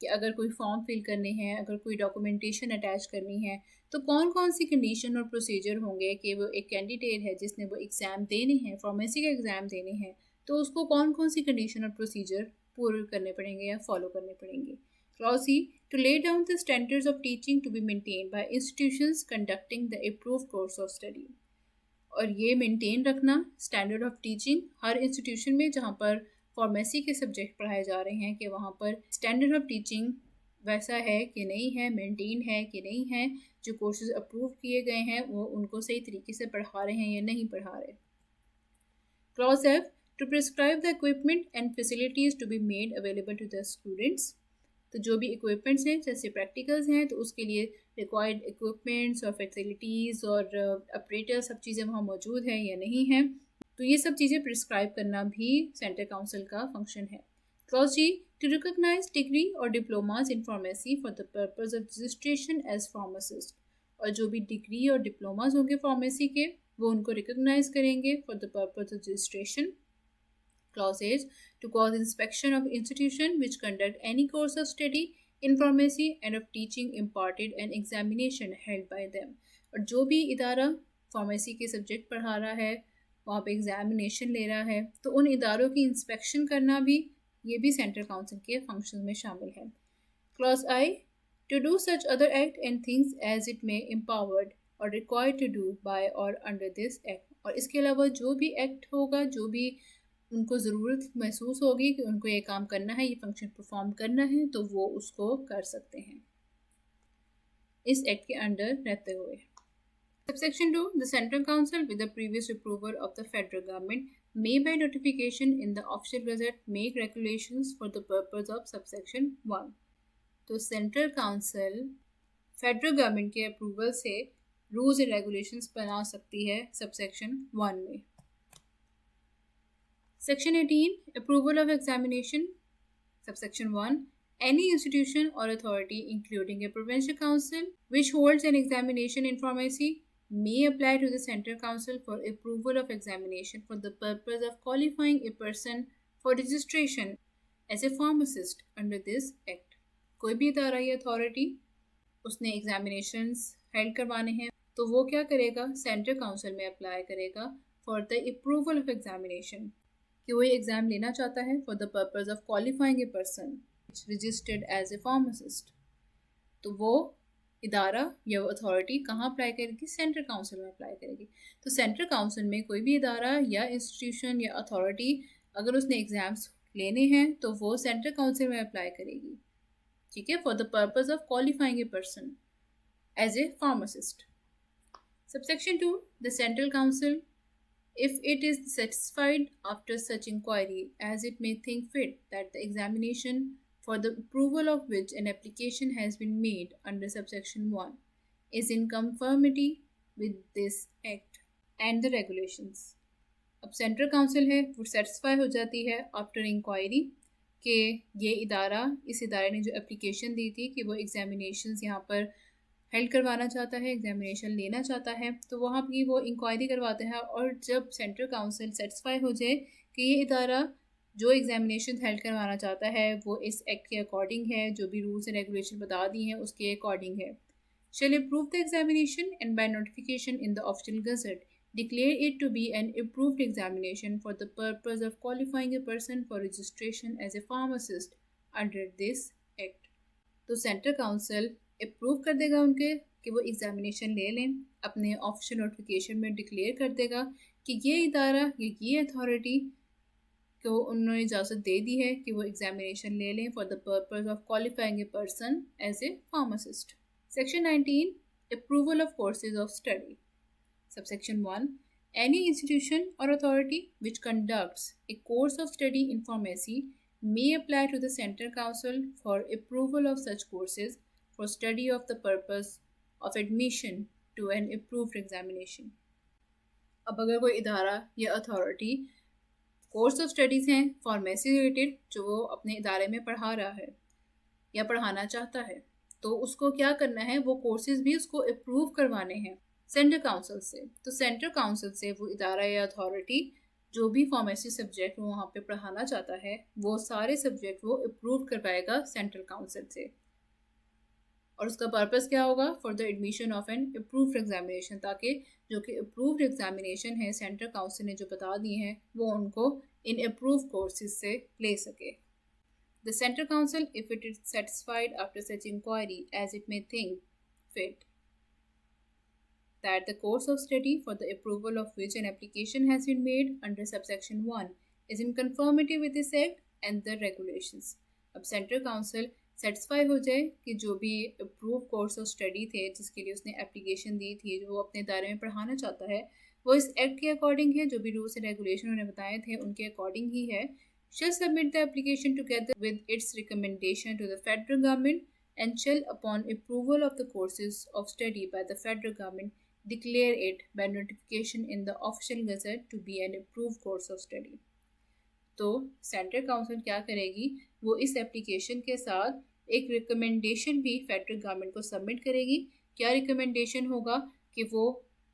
कि अगर कोई फॉर्म फिल करने हैं, अगर कोई डॉक्यूमेंटेशन अटैच करनी है, तो कौन कौन सी कंडीशन और प्रोसीजर होंगे कि वो एक कैंडिडेट है जिसने वो एग्ज़ाम देने हैं, फार्मेसी का एग्ज़ाम देने हैं, तो उसको कौन कौन सी कंडीशन और प्रोसीजर पूरे करने पड़ेंगे या फॉलो करने पड़ेंगे। Clause C, to lay down the standards of teaching to be maintain by institutions conducting the approved course of study. और ये मेंटेन रखना स्टैंडर्ड ऑफ टीचिंग हर इंस्टीट्यूशन में जहाँ पर फार्मेसी के सब्जेक्ट पढ़ाए जा रहे हैं कि वहाँ पर स्टैंडर्ड ऑफ टीचिंग वैसा है कि नहीं है, मेंटेन है कि नहीं है, जो कोर्सेज अप्रूव किए गए हैं वो उनको सही तरीके से पढ़ा रहे हैं या नहीं पढ़ा रहे। Clause F, to prescribe the equipment and facilities to be made available to the students. तो जो भी इक्विपमेंट्स हैं जैसे प्रैक्टिकल्स हैं तो उसके लिए रिक्वायर्ड इक्विपमेंट्स और फैसिलिटीज़ और ऑपरेटर सब चीज़ें वहाँ मौजूद हैं या नहीं हैं, तो ये सब चीज़ें प्रिस्क्राइब करना भी सेंटर काउंसिल का फंक्शन है। Clause G, to recognise degree और diplomas in pharmacy for the purpose of registration as pharmacist. और जो भी डिग्री और डिप्लोमाज होंगे फार्मेसी के वो उनको रिकॉग्नाइज करेंगे for the purpose of registration. Clause H, to cause inspection of institution which conduct any course of study in pharmacy and of teaching imparted and examination held by them। और जो भी इदारा pharmacy के subject पढ़ा रहा है, वहाँ पे एग्जामिनेशन ले रहा है, तो उन इदारों की इंस्पेक्शन करना भी ये भी सेंट्रल काउंसिल के फंक्शन में शामिल है। Clause I, to do such other act and things as it may empowered or required to do by or under this act। और इसके अलावा जो भी एक्ट होगा, जो भी उनको ज़रूरत महसूस होगी कि उनको ये काम करना है, ये फंक्शन परफॉर्म करना है, तो वो उसको कर सकते हैं इस एक्ट के अंडर रहते हुए। Subsection 2, the central council with the previous approval of the federal government may by notification in the official gazette make regulations for the purpose of subsection 1। तो सेंट्रल काउंसिल फेडरल गवर्नमेंट के approval से rules and regulations बना सकती है subsection 1 में। Section 18, approval of examination, subsection 1, any institution or authority including a provincial council which holds an examination in pharmacy may apply to the central council for approval of examination for the purpose of qualifying a person for registration as a pharmacist under this act। कोई भी इदारा या authority उसने examinations held करवाने हैं तो वो क्या करेगा, सेंट्रल काउंसिल में अप्लाई करेगा for the approval of examination कि वो एग्ज़ाम लेना चाहता है for the purpose of qualifying a person registered as a pharmacist. तो वो इदारा या वो अथॉरिटी कहाँ अप्लाई करेगी, सेंट्रल काउंसिल में अप्लाई करेगी। तो सेंट्रल काउंसिल में कोई भी इदारा या इंस्टीट्यूशन या अथॉरिटी अगर उसने एग्ज़ाम्स लेने हैं तो वो सेंट्रल काउंसिल में अप्लाई करेगी, ठीक है, for the purpose of qualifying a person as a pharmacist. Subsection 2, the central council if it is satisfied after such inquiry as it may think fit that the examination for the approval of which an application has been made under subsection 1 is in conformity with this act and the regulations। अब central council है वो satisfy हो जाती है after inquiry कि ये इदारा, इस इदारे ने जो एप्लीकेशन दी थी कि वो एग्जामिनेशंस यहाँ पर हेल्ड करवाना चाहता है, एग्जामिनेशन लेना चाहता है, तो वहाँ की वो इंक्वायरी करवाते हैं। और जब सेंट्रल काउंसिल सेटिस्फाई हो जाए कि ये इदारा जो एग्जामिनेशन हेल्ड करवाना चाहता है वो इस एक्ट के अकॉर्डिंग है, जो भी रूल्स एंड रेगुलेशन बता दी हैं उसके अकॉर्डिंग है, shall approve the examination and by notification in the official gazette declare it to be an approved examination for the purpose of qualifying a person for registration as a pharmacist under this act। तो central council approve कर देगा उनके कि वो examination ले लें, अपने official notification में डिक्लेयर कर देगा कि ये इदारा या ये अथॉरिटी को उन्होंने इजाज़त दे दी है कि वो एग्जामिनेशन ले लें for the purpose of qualifying a person as a pharmacist. Section 19, Approval of courses of study. Subsection 1. Any institution or authority which conducts a course of study in pharmacy may apply to the Central Council for approval of such courses for study of the purpose of admission to an approved examination. अब अगर कोई इदारा या authority course of studies हैं pharmacy related जो वो अपने इदारे में पढ़ा रहा है या पढ़ाना चाहता है, तो उसको क्या करना है, वो कोर्सेज भी उसको अप्रूव करवाने हैं सेंट्रल काउंसिल से। तो सेंट्रल काउंसिल से वो इदारा या अथॉरिटी जो भी फार्मेसी सब्जेक्ट वो वहाँ पे पढ़ाना चाहता है वो सारे सब्जेक्ट वो अप्रूव करवाएगा सेंट्रल काउंसिल से। और उसका पर्पस क्या होगा, for the admission of an approved examination, ताकि जो कि अप्रूव्ड एग्जामिनेशन है सेंट्रल काउंसिल ने जो बता दिए हैं वो उनको इन अप्रूव कोर्सेज से ले सके। The central council, if it is satisfied after such inquiry as it may think fit that the course of study for the approval of which an application has been made under subsection 1 is in conformity with this act and the regulations। अब central council satisfy हो जाए कि जो भी approve course of study थे जिसके लिए उसने एप्लीकेशन दी थी, जो वो अपने दायरे में पढ़ाना चाहता है, वो इस एक्ट के अकॉर्डिंग है, जो भी रूल्स एंड रेगुलेशन उन्होंने बताए थे उनके अकॉर्डिंग ही है, shall submit the application together with its recommendation to the federal government and shall upon approval of the courses of study by the federal government declare it by notification in the official gazette to be an approved course of study। तो central council क्या करेगी, वो इस application के साथ एक recommendation भी federal government को सबमिट करेगी। क्या रिकमेंडेशन होगा कि वो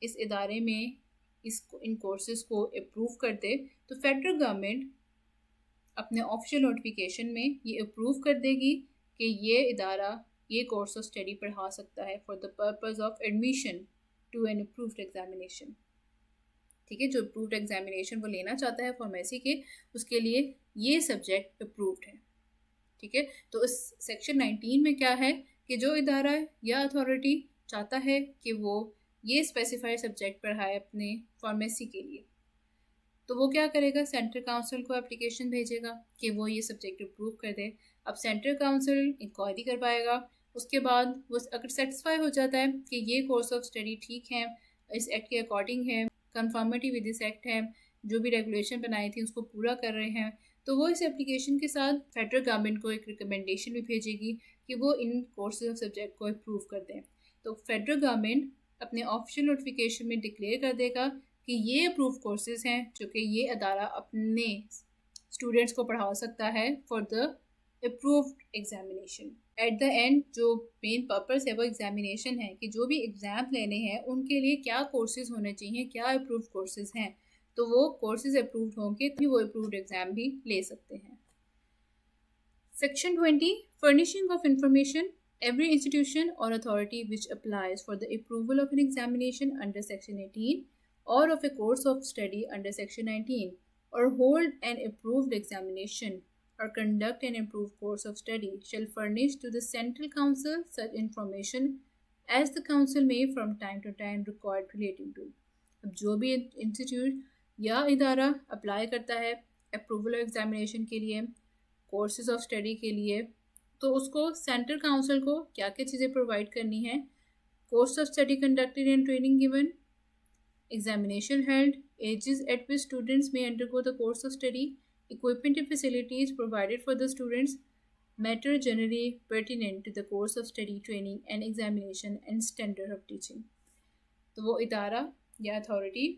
इस इदारे में इन कोर्सेज को अप्रूव कर दे, तो फेडरल गवर्नमेंट अपने ऑफिशियल नोटिफिकेशन में ये अप्रूव कर देगी कि ये इदारा ये कोर्स ऑफ स्टडी पढ़ा सकता है for the purpose of admission to an approved examination. ठीक है, जो अप्रूव्ड एग्जामिनेशन वो लेना चाहता है फार्मेसी के, उसके लिए ये सब्जेक्ट अप्रूव्ड है। ठीक है, तो इस सेक्शन 19 में क्या है कि जो इदारा या अथॉरिटी चाहता है कि वो ये स्पेसिफाइड सब्जेक्ट पढ़ाए अपने फार्मेसी के लिए, तो वो क्या करेगा, सेंट्रल काउंसिल को एप्लीकेशन भेजेगा कि वो ये सब्जेक्ट अप्रूव कर दे। अब सेंट्रल काउंसिल इंक्वायरी करवाएगा, उसके बाद वो अगर सेटिस्फाई हो जाता है कि ये कोर्स ऑफ स्टडी ठीक है, इस एक्ट के अकॉर्डिंग है, कंफर्मिटी विद दिस एक्ट है, जो भी रेगुलेशन बनाई थी उसको पूरा कर रहे हैं, तो वो इस एप्लीकेशन के साथ फेडरल गवर्नमेंट को एक रिकमेंडेशन भी भेजेगी कि वो इन कोर्सेज ऑफ सब्जेक्ट को अप्रूव कर दें। तो फेडरल गवर्नमेंट अपने ऑफिशियल नोटिफिकेशन में डिक्लेयर कर देगा कि ये अप्रूव कोर्सेज हैं जो कि ये अदारा अपने स्टूडेंट्स को पढ़ा सकता है for the approved examination. At the end जो मेन पर्पस है वो एग्जामिनेशन है कि जो भी एग्ज़ाम लेने हैं उनके लिए क्या कोर्सेज होने चाहिए, क्या अप्रूव कोर्सेज हैं, तो वो कोर्सेज अप्रूव्ड होंगे तभी वो अप्रूव्ड एग्ज़ाम भी ले सकते हैं। Section 20, furnishing of information. Every institution or authority which applies for the approval of an examination under Section 18 or of a course of study under Section 19 or hold an approved examination or conduct an approved course of study shall furnish to the Central Council such information as the Council may from time to time require relating to। अब जो भी institute या इदारा apply करता है approval of examination के लिए, courses of study के लिए, तो उसको सेंट्रल काउंसिल को क्या क्या चीज़ें प्रोवाइड करनी है, course of study conducted and training given, examination held, ages at which students may undergo the course of study, equipment and facilities provided for the students, matter generally pertinent to the course of study, training and examination and standard of teaching. तो वो इदारा या authority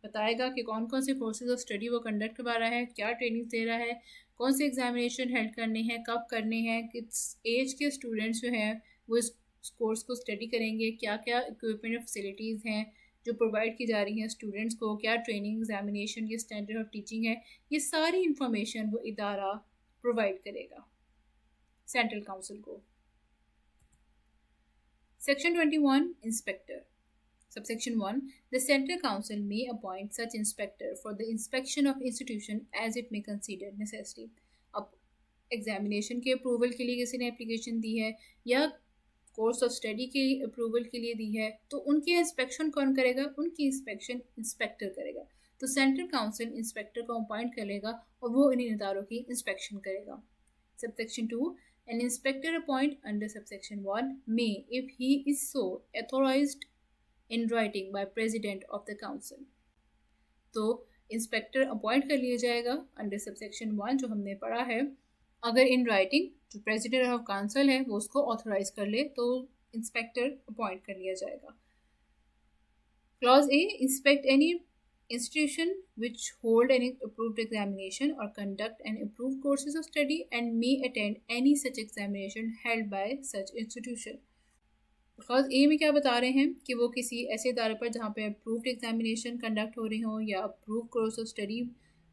बताएगा कि कौन कौन से courses of study वो कंडक्ट करवा रहा है, क्या ट्रेनिंग दे रहा है, कौन से एग्जामिनेशन हेल्ड करने हैं, कब करने हैं, किस एज के स्टूडेंट्स जो हैं वो इस कोर्स को स्टडी करेंगे, क्या क्या इक्विपमेंट और फैसिलिटीज़ हैं जो प्रोवाइड की जा रही हैं स्टूडेंट्स को, क्या ट्रेनिंग, एग्जामिनेशन की स्टैंडर्ड ऑफ टीचिंग है, ये सारी इंफॉर्मेशन वो इदारा प्रोवाइड करेगा सेंट्रल काउंसिल को। Section 21, inspector. Subsection 1. The Central Council may appoint such inspector for the inspection of institution as it may consider necessary। अब एग्जामिनेशन के अप्रूवल के लिए किसी ने एप्लीकेशन दी है या कोर्स ऑफ स्टडी के अप्रूवल के लिए दी है, तो उनकी इंस्पेक्शन कौन करेगा, उनकी इंस्पेक्शन इंस्पेक्टर करेगा। तो सेंट्रल काउंसिल इंस्पेक्टर को अपॉइंट करेगा और वो इन इदारों की इंस्पेक्शन करेगा। Subsection 2. An inspector appoint under subsection 1 may, if he is so authorized in writing by president of the council. तो इंस्पेक्टर अपॉइंट कर लिया जाएगा अंडर सबसेक्शन 1 जो हमने पढ़ा है, अगर इन राइटिंग जो प्रेसिडेंट ऑफ काउंसिल है वो उसको ऑथोराइज कर ले तो इंस्पेक्टर अपॉइंट कर लिया जाएगा. Clause A, inspect any institution which hold any approved examination or conduct an approved courses of study and may attend any such examination held by such institution. Clause A में क्या बता रहे हैं कि वो किसी ऐसे इदारे पर जहाँ पे अप्रूव्ड एग्जामिनेशन कंडक्ट हो रही हो या अप्रूव कोर्स ऑफ स्टडी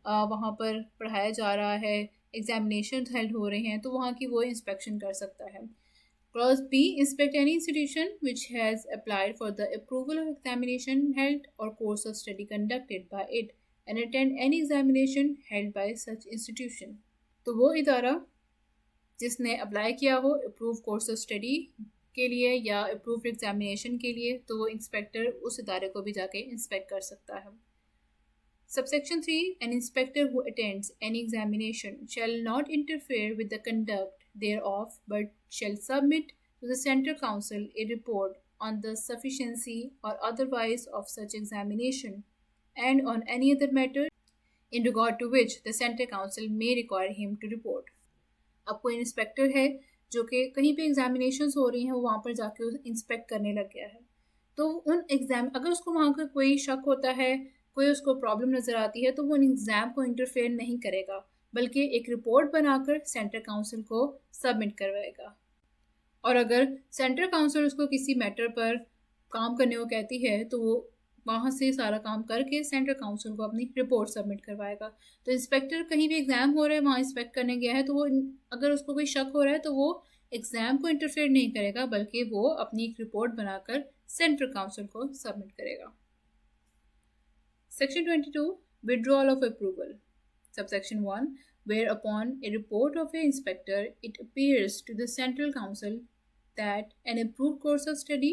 वहाँ पर पढ़ाया जा रहा है, एग्जामिनेशन हेल्ड हो रहे हैं, तो वहाँ की वो इंस्पेक्शन कर सकता है. Clause B, inspect any institution which has applied for the approval of examination held or course of study conducted by it and attend any examination held by such institution. तो वो इदारा जिसने अप्लाई किया हो approve course of study के लिए या approve examination के लिए, तो वो इंस्पेक्टर उस इदारे को भी जाके इंस्पेक्ट कर सकता है. Subsection 3, an inspector who attends any examination shall not interfere with the conduct thereof, but shall submit to the Central Council a report on the sufficiency or otherwise of such examination, and on any other matter in regard to which the Central Council may require him to report. अब कोई inspector है जो कि कहीं पे examinations हो रही हैं, वो वहाँ पर जाके इंस्पेक्ट करने लग गया है, तो उन एग्जाम अगर उसको वहाँ का कोई शक होता है, कोई उसको प्रॉब्लम नज़र आती है, तो वो उन एग्ज़ाम को इंटरफेयर नहीं करेगा, बल्कि एक रिपोर्ट बनाकर सेंट्रल काउंसिल को सबमिट करवाएगा. और अगर सेंट्रल काउंसिल उसको किसी मैटर पर काम करने को कहती है तो वो वहाँ से सारा काम करके सेंट्रल काउंसिल को अपनी रिपोर्ट सबमिट करवाएगा. तो इंस्पेक्टर कहीं भी एग्ज़ाम हो रहा है वहाँ इंस्पेक्ट करने गया है, तो वो अगर उसको कोई शक हो रहा है तो वो एग्ज़ाम को इंटरफेयर नहीं करेगा, बल्कि वो अपनी एक रिपोर्ट बनाकर सेंट्रल काउंसिल को सबमिट करेगा. Section 22, withdrawal of approval. Subsection 1, whereupon a report of an inspector it appears to the Central Council that an approved course of study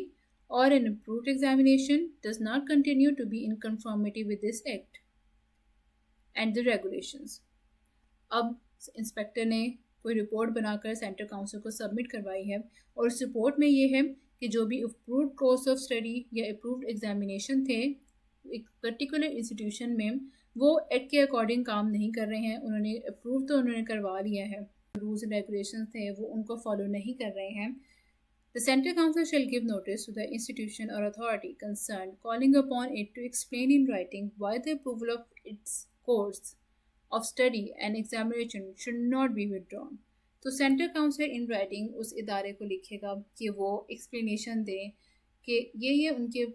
or an approved examination does not continue to be in conformity with this Act and the regulations. अब inspector ने कोई report बनाकर central council को submit करवाई है और उस report में ये है कि जो भी अप्रूव्ड कोर्स ऑफ स्टडी या अप्रूव्ड एग्जामिनेशन थे एक पर्टिकुलर इंस्टीट्यूशन में, वो एक्ट के अकॉर्डिंग काम नहीं कर रहे हैं. उन्होंने अप्रूव तो उन्होंने करवा लिया है, रूल्स एंड रेगुलेशन थे वो उनको फॉलो नहीं कर रहे हैं. The central council shall give notice to the institution or authority concern calling upon it to explain in writing why the approval of its course of study and examination should not be withdrawn. तो central council in writing उस इदारे को लिखेगा कि वो explanation दें कि ये उनके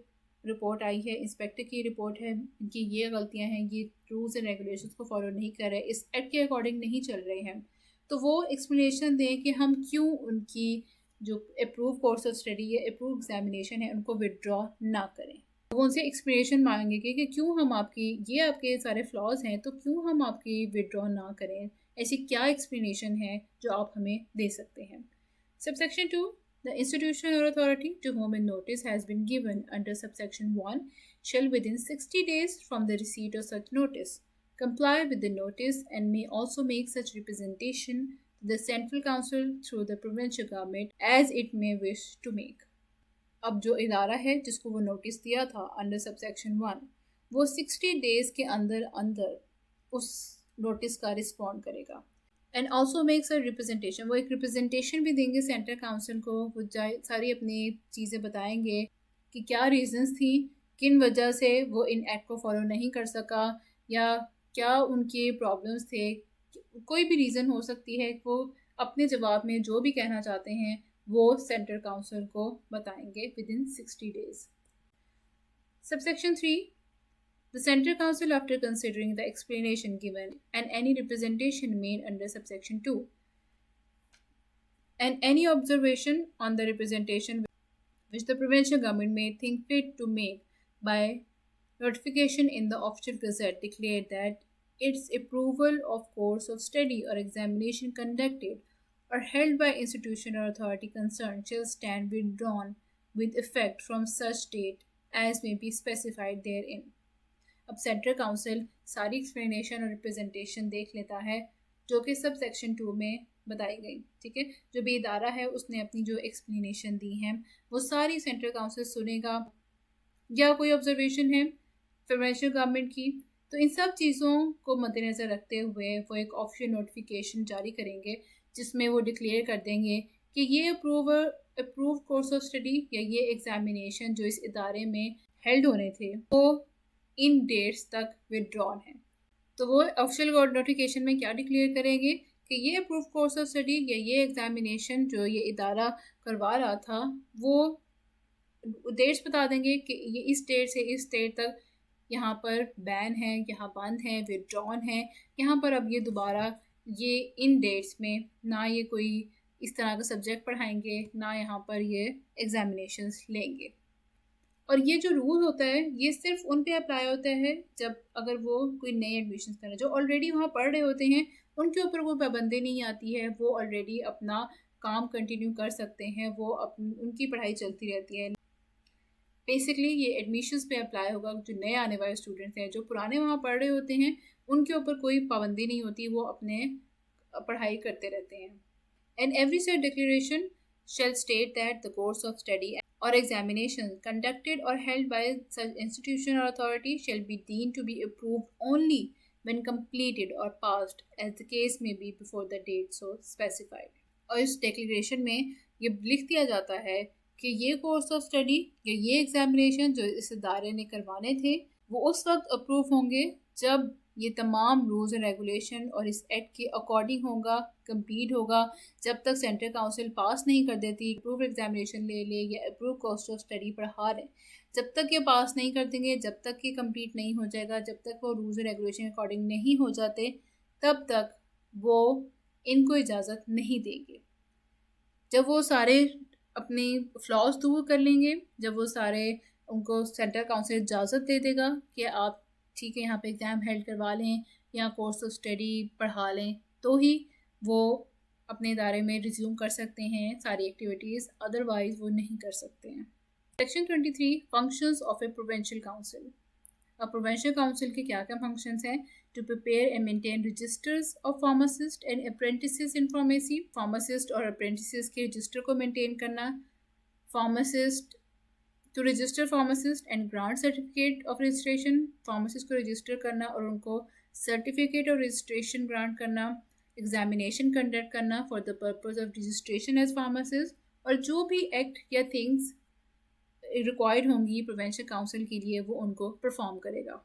रिपोर्ट आई है, इंस्पेक्टर की रिपोर्ट है, इनकी ये गलतियां हैं, ये रूल्स एंड रेगुलेशंस को फॉलो नहीं कर रहे, इस एक्ट के अकॉर्डिंग नहीं चल रहे हैं, तो वो एक्सप्लेनेशन दें कि हम क्यों उनकी जो अप्रूव कोर्स ऑफ स्टडी या अप्रूव एग्जामिनेशन है उनको विदड्रॉ ना करें. वो उनसे एक्सप्लेनेशन मांगेंगे कि क्यों हम आपके सारे फ्लॉज हैं, तो क्यों हम आपकी विदड्रॉ ना करें, ऐसी क्या एक्सप्लेनेशन है जो आप हमें दे सकते हैं. Subsection 2, the institution or authority to whom a notice has been given under subsection 1 shall within 60 days from the receipt of such notice comply with the notice and may also make such representation to the central council through the provincial government as it may wish to make. अब जो इदारा है जिसको वो notice दिया था under subsection 1, वो 60 days के अंदर अंदर उस नोटिस का रिस्पॉन्ड करेगा. And also makes a representation, वो एक रिप्रेजेंटेशन भी देंगे सेंट्रल काउंसिल को, वो सारी अपनी चीज़ें बताएंगे कि क्या रीजंस थी, किन वजह से वो इन एक्ट को फॉलो नहीं कर सका, या क्या उनके प्रॉब्लम्स थे, कोई भी रीज़न हो सकती है. वो अपने जवाब में जो भी कहना चाहते हैं वो सेंट्रल काउंसिल को बताएंगे with in 60 days. Subsection 3, the Central Council, after considering the explanation given and any representation made under subsection 2 and any observation on the representation which the provincial government may think fit to make by notification in the official gazette, declared that its approval of course of study or examination conducted or held by institution or authority concerned shall stand withdrawn with effect from such date as may be specified therein. अब central council सारी explanation और representation देख लेता है जो कि sub section 2 में बताई गई, ठीक है। जो भी इदारा है उसने अपनी जो एक्सप्लेनेशन दी है वो सारी सेंट्रल काउंसिल सुनेगा, या कोई ऑब्जर्वेशन है फेडरल गवर्नमेंट की, तो इन सब चीज़ों को मद्देनज़र रखते हुए वो एक ऑफिशियल नोटिफिकेशन जारी करेंगे जिसमें वो डिक्लेयर कर देंगे कि ये अप्रूव कोर्स ऑफ स्टडी या ये एग्जामिनेशन जो इस इदारे में हेल्ड होने थे वो इन डेट्स तक विदड्रॉन है। तो वो ऑफिशियल नोटिफिकेशन में क्या डिक्लेयर करेंगे कि ये अप्रूव कोर्स ऑफ स्टडी या ये एग्जामिनेशन जो ये इदारा करवा रहा था वो डेट्स बता देंगे कि ये इस डेट से इस डेट तक यहाँ पर बैन है, यहाँ बंद है, विदड्रॉन है, यहाँ पर अब ये दोबारा ये इन डेट्स में ना ये कोई इस तरह का सब्जेक्ट पढ़ाएंगे, ना यहाँ पर ये एग्जामिनेशंस लेंगे। और ये जो रूल होता है ये सिर्फ उन पे अप्लाई होता है जब अगर वो कोई नए एडमिशन कर रहे हैं, जो ऑलरेडी वहाँ पढ़ रहे होते हैं उनके ऊपर कोई पाबंदी नहीं आती है, वो ऑलरेडी अपना काम कंटिन्यू कर सकते हैं, वो उनकी पढ़ाई चलती रहती है। बेसिकली ये एडमिशन्स पे अप्लाई होगा, जो नए आने वाले स्टूडेंट्स हैं, जो पुराने वहाँ पढ़ रहे होते हैं उनके ऊपर कोई पाबंदी नहीं होती, वो अपने पढ़ाई करते रहते हैं। And every set declaration shall state that the course of study or examination conducted or held by such institution or authority shall be deemed to be approved only when completed or passed as the case may be before the date so specified। और इस declaration में ये लिख दिया जाता है कि ये कोर्स ऑफ स्टडी या ये एग्जामिनेशन जो इस इदारे ने करवाने थे वो उस वक्त अप्रूव होंगे जब ये तमाम रूल्स एंड रेगुलेशन और इस एक्ट के अकॉर्डिंग होगा, कंप्लीट होगा। जब तक सेंट्रल काउंसिल पास नहीं कर देती, अप्रूव एग्जामिनेशन ले ले या अप्रूव कोर्स ऑफ स्टडी पढ़ा रहे, जब तक ये पास नहीं कर देंगे, जब तक ये कंप्लीट नहीं हो जाएगा, जब तक वो रूल्स एंड रेगुलेशन के अकॉर्डिंग नहीं हो जाते, तब तक वो इनको इजाज़त नहीं देंगे। जब वो सारे अपने फ्लॉज दूर कर लेंगे, जब वो सारे उनको सेंट्रल काउंसिल इजाज़त दे देगा कि आप ठीक है यहाँ पे एग्ज़ाम हेल्ड करवा लें या कोर्स ऑफ स्टडी पढ़ा लें, तो ही वो अपने इदारे में रिज्यूम कर सकते हैं सारी एक्टिविटीज़, अदरवाइज़ वो नहीं कर सकते हैं। Section 23 functions of a provincial council. अब प्रोविंशियल काउंसिल के क्या क्या फंक्शंस हैं? To prepare and maintain registers of pharmacist and apprentices in pharmacy, pharmacist और अप्रेंटिसेस के रजिस्टर को मेंटेन करना, pharmacist to register pharmacist and grant certificate of registration, pharmacist को रजिस्टर करना और उनको सर्टिफिकेट ऑफ रजिस्ट्रेशन ग्रांट करना, एग्जामिनेशन कंडक्ट करना for the purpose of registration as pharmacist, और जो भी एक्ट या थिंग्स रिक्वायर्ड होंगी प्रोविंशियल काउंसिल के लिए वो उनको परफॉर्म करेगा।